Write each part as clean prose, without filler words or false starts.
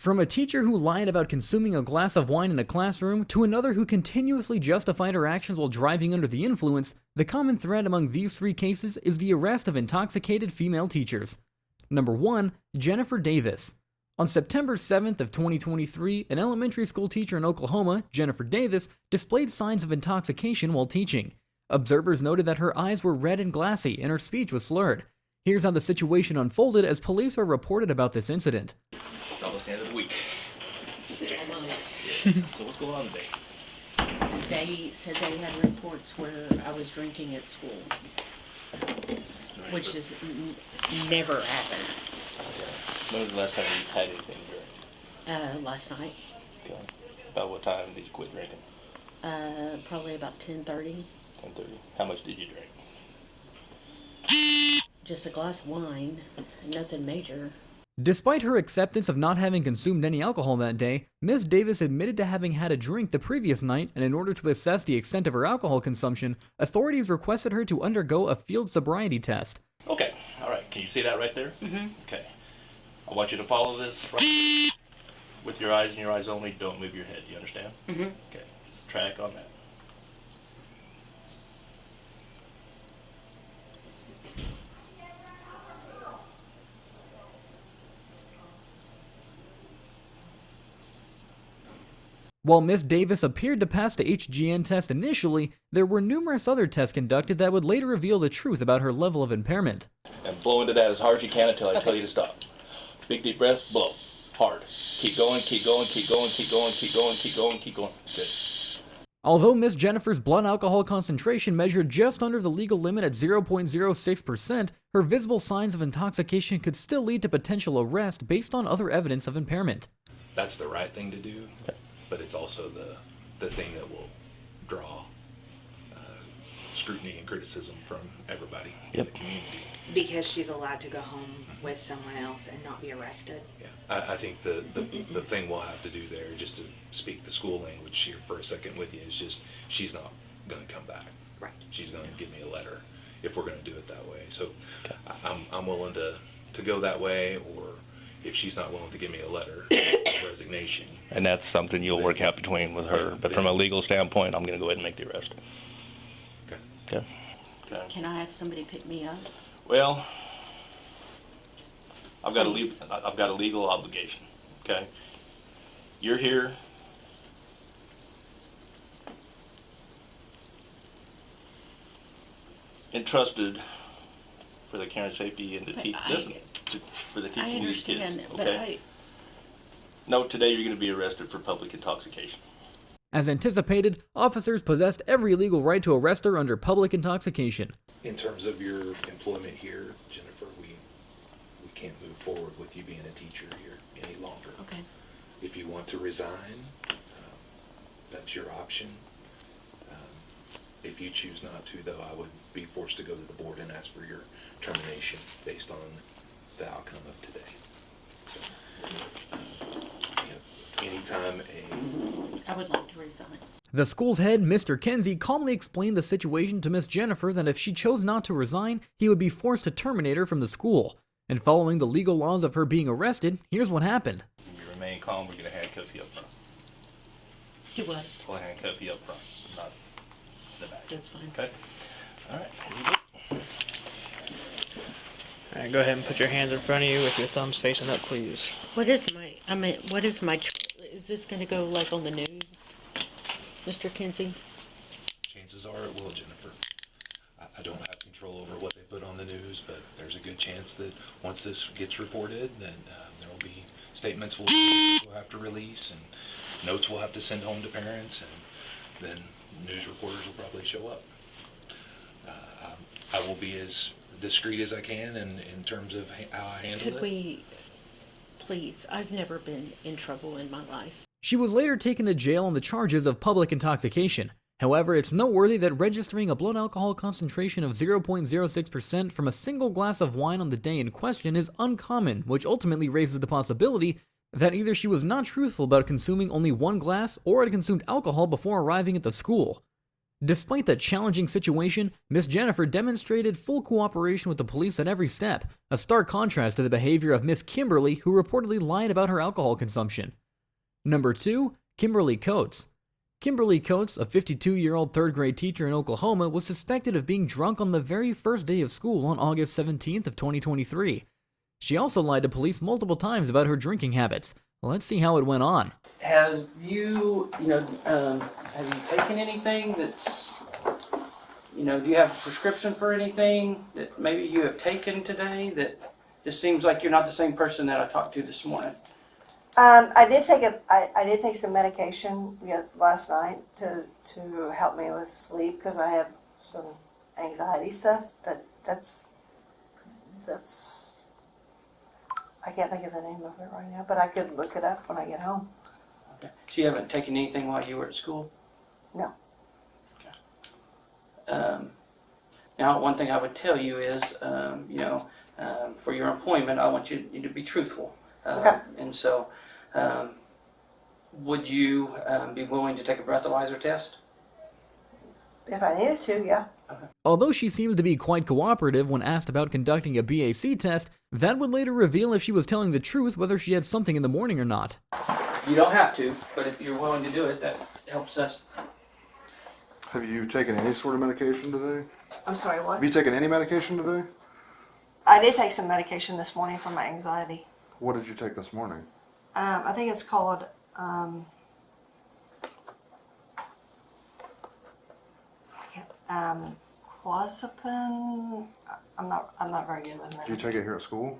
From a teacher who lied about consuming a glass of wine in a classroom to another who continuously justified her actions while driving under the influence, the common thread among these three cases is the arrest of intoxicated female teachers. Number 1. Jennifer Davis. On September 7th of 2023, an elementary school teacher in Oklahoma, Jennifer Davis, displayed signs of intoxication while teaching. Observers noted that her eyes were red and glassy and her speech was slurred. Here's how the situation unfolded as police are reported about this incident. It's almost the end of the week. Almost. Yes. So what's going on today? They said they had reports where I was drinking at school, which has never happened. When was the last time you had anything to drink? Last night, Okay. About what time did you quit drinking? probably about 10:30. 10:30. How much did you drink? Just a glass of wine, nothing major. Despite her acceptance of not having consumed any alcohol that day, Ms. Davis admitted to having had a drink the previous night, and in order to assess the extent of her alcohol consumption, authorities requested her to undergo a field sobriety test. Okay. All right. Can you see that right there? Mm-hmm. Okay. I want you to follow this right here. With your eyes and your eyes only. Don't move your head. You understand? Mm-hmm. Okay. Just track on that. While Ms. Davis appeared to pass the HGN test initially, there were numerous other tests conducted that would later reveal the truth about her level of impairment. And blow into that as hard as you can until I tell you to stop. Big deep breath, blow. Hard. Keep going, keep going, keep going, keep going, keep going, keep going, keep going. Good. Although Ms. Jennifer's blood alcohol concentration measured just under the legal limit at 0.06%, her visible signs of intoxication could still lead to potential arrest based on other evidence of impairment. That's the right thing to do, but it's also the thing that will draw scrutiny and criticism from everybody in the community. Because she's allowed to go home with someone else and not be arrested. Yeah, I think the thing we'll have to do there, just to speak the school language here for a second with you, is just she's not going to come back. Right. She's going to give me a letter if we're going to do it that way. So I'm willing to go that way, or if she's not willing to give me a letter of resignation. And that's something you'll work out between with her. But from a legal standpoint, I'm going to go ahead and make the arrest. Okay. Okay. Okay. Can I have somebody pick me up? Well, I've got a legal obligation. Okay. You're here. Entrusted for the care and safety and the for the I teaching of these kids. understand, but Okay. No, today you're going to be arrested for public intoxication. As anticipated, officers possessed every legal right to arrest her under public intoxication. In terms of your employment here, Jennifer, we can't move forward with you being a teacher here any longer. Okay. If you want to resign, that's your option. If you choose not to, though, I would be forced to go to the board and ask for your termination based on the outcome of today. So, anytime I would like to resign. The school's head, Mr. Kenzie, calmly explained the situation to Miss Jennifer that if she chose not to resign, he would be forced to terminate her from the school. And following the legal laws of her being arrested, here's what happened. If you remain calm, we're going to handcuff you up front. Do what? We'll handcuff you up front, not the back. That's fine. Okay? All right. Here you go. All right, go ahead and put your hands in front of you with your thumbs facing up, please. What is my, is this going to go like on the news, Mr. Kinsey? chances are it will, Jennifer. I don't have control over what they put on the news, but there's a good chance that once this gets reported, then there will be statements we'll have to release, and notes we'll have to send home to parents, and then news reporters will probably show up. I will be as discreet as I can in terms of how I handle it. Could we, please, I've never been in trouble in my life. She was later taken to jail on the charges of public intoxication. However, it's noteworthy that registering a blood alcohol concentration of 0.06% from a single glass of wine on the day in question is uncommon, which ultimately raises the possibility that either she was not truthful about consuming only one glass or had consumed alcohol before arriving at the school. Despite the challenging situation, Miss Jennifer demonstrated full cooperation with the police at every step, a stark contrast to the behavior of Miss Kimberly, who reportedly lied about her alcohol consumption. Number 2, Kimberly Coates. Kimberly Coates, a 52-year-old third-grade teacher in Oklahoma, was suspected of being drunk on the very first day of school on August 17th of 2023. She also lied to police multiple times about her drinking habits. Let's see how it went on. Have you taken anything that's, do you have a prescription for anything that maybe you have taken today that just seems like you're not the same person that I talked to this morning? I did take some medication last night to help me with sleep because I have some anxiety stuff, but that's I can't think of the name of it right now, but I could look it up when I get home. Okay. So you haven't taken anything while you were at school? No. Okay. Now, one thing I would tell you is, for your employment, I want you to be truthful. Okay. And so, would you be willing to take a breathalyzer test? If I needed to, yeah. Although she seems to be quite cooperative when asked about conducting a BAC test, that would later reveal if she was telling the truth whether she had something in the morning or not. You don't have to, but if you're willing to do it, that helps us. Have you taken any sort of medication today? I'm sorry, what? Have you taken any medication today? I did take some medication this morning for my anxiety. What did you take this morning? I think it's called clozapine. I'm not very good with Did you that. take it here at school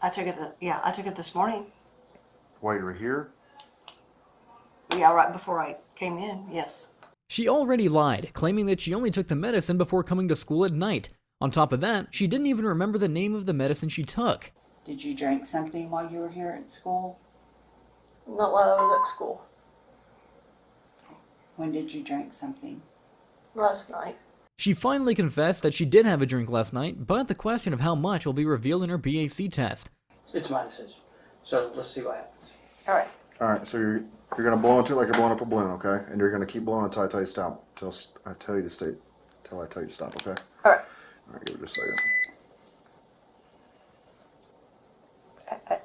I took it this morning. while you were here? Yeah, right before I came in. Yes. She already lied, claiming that she only took the medicine before coming to school at night. On top of that, she didn't even remember the name of the medicine she took. Did you drink something while you were here at school? Not while I was at school. When did you drink something? Last night. She finally confessed that she did have a drink last night, but the question of how much will be revealed in her BAC test. It's my decision. So let's see what happens. All right. All right, so you're gonna blow into it like you're blowing up a balloon, okay? And you're gonna keep blowing until I tell you stop. Till I tell you to stop, okay? All right. All right, give it just a second.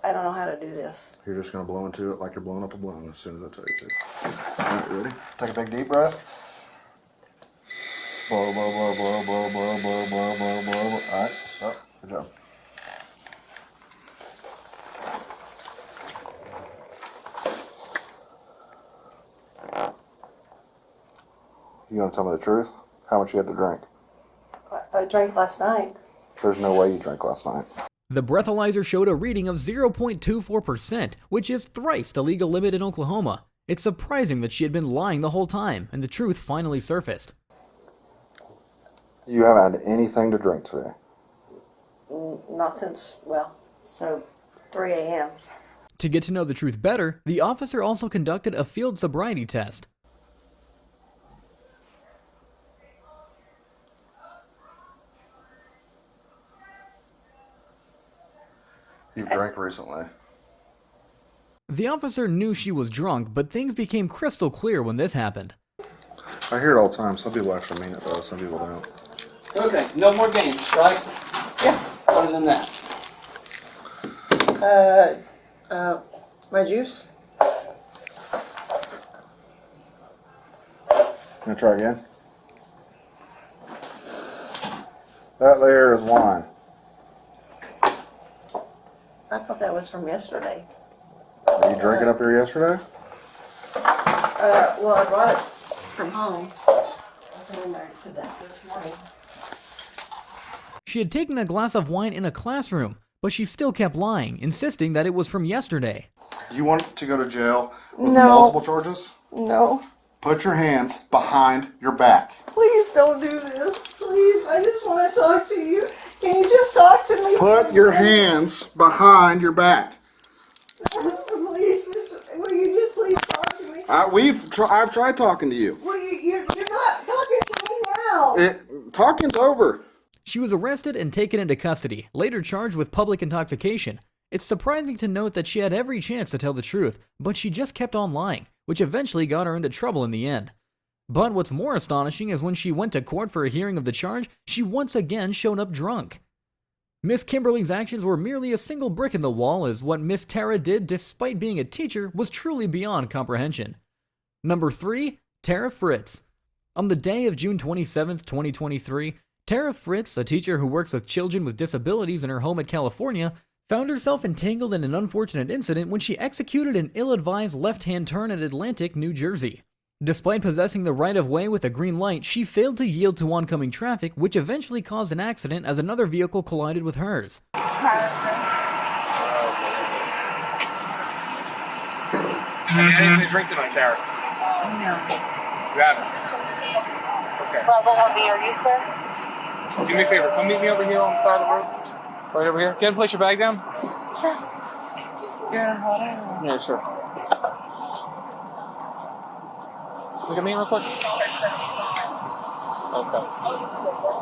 I don't know how to do this. You're just gonna blow into it like you're blowing up a balloon as soon as I tell you to. All right, ready? Take a big deep breath. Blow, blow, blow, blow, blow, blow, blow, blow, blow, blow. All right, stop. Good job. You gonna tell me the truth? How much you had to drink? I drank last night. There's no way you drank last night. The breathalyzer showed a reading of 0.24%, which is thrice the legal limit in Oklahoma. It's surprising that she had been lying the whole time, and the truth finally surfaced. You haven't had anything to drink today. Not since, so 3 a.m. To get to know the truth better, the officer also conducted a field sobriety test. You drank recently. The officer knew she was drunk, but things became crystal clear when this happened. I hear it all the time. Some people actually mean it though, some people don't. Okay, no more games, right? Yeah. What is in that? My juice. Gonna try again? That there is wine. I thought that was from yesterday. Did you drink it up here yesterday? Well, I brought it from home. I was in there this morning. She had taken a glass of wine in a classroom, but she still kept lying, insisting that it was from yesterday. Do you want to go to jail with No. multiple charges? No. Put your hands behind your back. Please don't do this. Please, I just want to talk to you. Can you just talk to me? Put your hands behind your back. Please, will you just please talk to me? I've tried talking to you. Well, you're not talking to me now. Talking's over. She was arrested and taken into custody, later charged with public intoxication. It's surprising to note that she had every chance to tell the truth, but she just kept on lying, which eventually got her into trouble in the end. But what's more astonishing is when she went to court for a hearing of the charge, she once again showed up drunk. Miss Kimberly's actions were merely a single brick in the wall, as what Miss Tara did despite being a teacher was truly beyond comprehension. Number 3, Tara Fritz. On the day of June 27, 2023, Tara Fritz, a teacher who works with children with disabilities in her home in California, found herself entangled in an unfortunate incident when she executed an ill-advised left-hand turn at Atlantic, New Jersey. Despite possessing the right-of-way with a green light, she failed to yield to oncoming traffic, which eventually caused an accident as another vehicle collided with hers. You had anything to drink tonight, Sarah? No. You haven't? Okay. Are you, sir? Do me a favor. Come meet me over here on the side of the road. Right over here. Can I place your bag down? Sure. You're in water? Yeah, sure. Look at me real quick. Okay.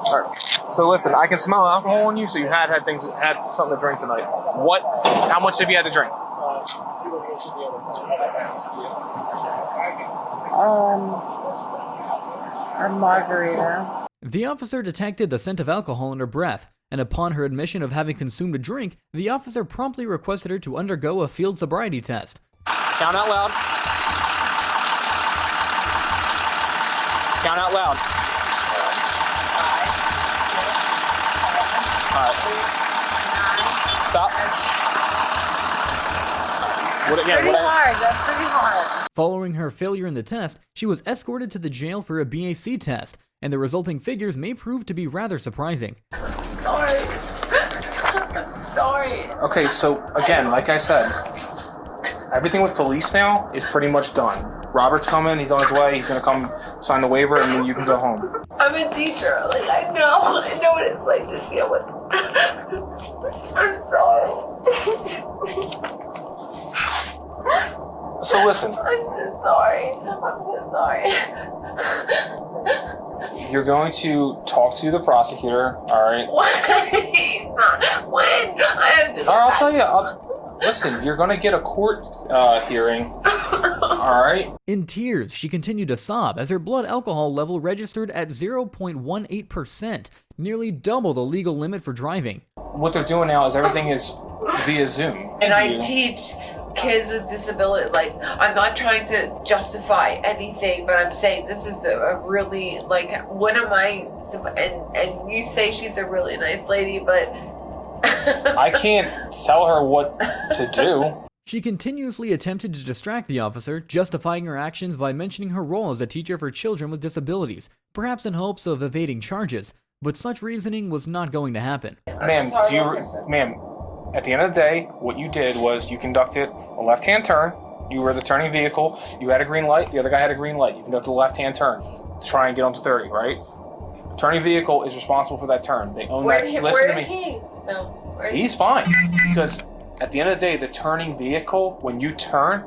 All right. So listen, I can smell alcohol on you, so you had something to drink tonight. What? How much have you had to drink? A margarita. The officer detected the scent of alcohol in her breath, and upon her admission of having consumed a drink, the officer promptly requested her to undergo a field sobriety test. Count out loud. Count out loud. All right. Stop. That's pretty hard. Following her failure in the test, she was escorted to the jail for a BAC test, and the resulting figures may prove to be rather surprising. Sorry. I'm sorry. Okay, so again, like I said, everything with police now is pretty much done. Robert's coming, he's on his way, he's gonna come sign the waiver, and then you can go home. I'm a teacher. Like, I know what it's like to deal with. I'm sorry. So listen. I'm so sorry. You're going to talk to the prosecutor, alright? When? I have to. Alright, I'll tell you. Listen, you're gonna get a court hearing, alright? In tears, she continued to sob as her blood alcohol level registered at 0.18%, nearly double the legal limit for driving. What they're doing now is everything is via Zoom. And I teach kids with disability. Like, I'm not trying to justify anything, but I'm saying this is a really, like, what am I, and you say she's a really nice lady, but I can't tell her what to do. She continuously attempted to distract the officer, justifying her actions by mentioning her role as a teacher for children with disabilities, perhaps in hopes of evading charges, but such reasoning was not going to happen. Ma'am, ma'am, at the end of the day, what you did was you conducted a left-hand turn. You were the turning vehicle. You had a green light. The other guy had a green light. You conducted a left-hand turn to try and get on to 30, right? Turning vehicle is responsible for that turn. They own that. Listen to me. He's fine, because at the end of the day, the turning vehicle, when you turn,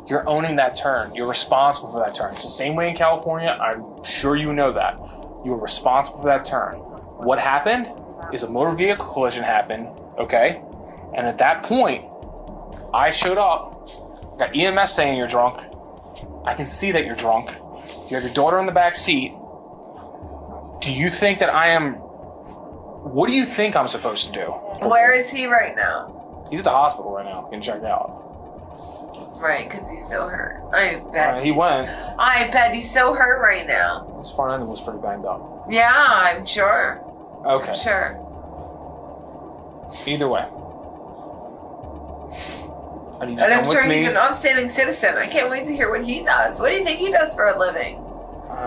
you're owning that turn. You're responsible for that turn. It's the same way in California. I'm sure you know that. You were responsible for that turn. What happened is a motor vehicle collision happened, okay? And at that point, I showed up, got EMS saying you're drunk. I can see that you're drunk. You have your daughter in the back seat. Do you think that what do you think I'm supposed to do? where is he right now? He's at the hospital right now, getting checked out. Right, because he's so hurt. I bet He went. I bet he's so hurt right now. His front end was pretty banged up. Yeah, I'm sure. Okay. I'm sure. Either way. I need you to And I'm come sure with me. he's an upstanding citizen. I can't wait to hear what he does. What do you think he does for a living?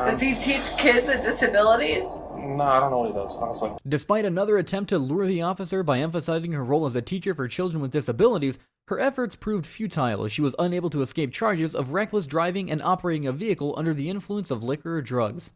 Does he teach kids with disabilities? No, I don't know what he does, honestly. Despite another attempt to lure the officer by emphasizing her role as a teacher for children with disabilities, her efforts proved futile as she was unable to escape charges of reckless driving and operating a vehicle under the influence of liquor or drugs.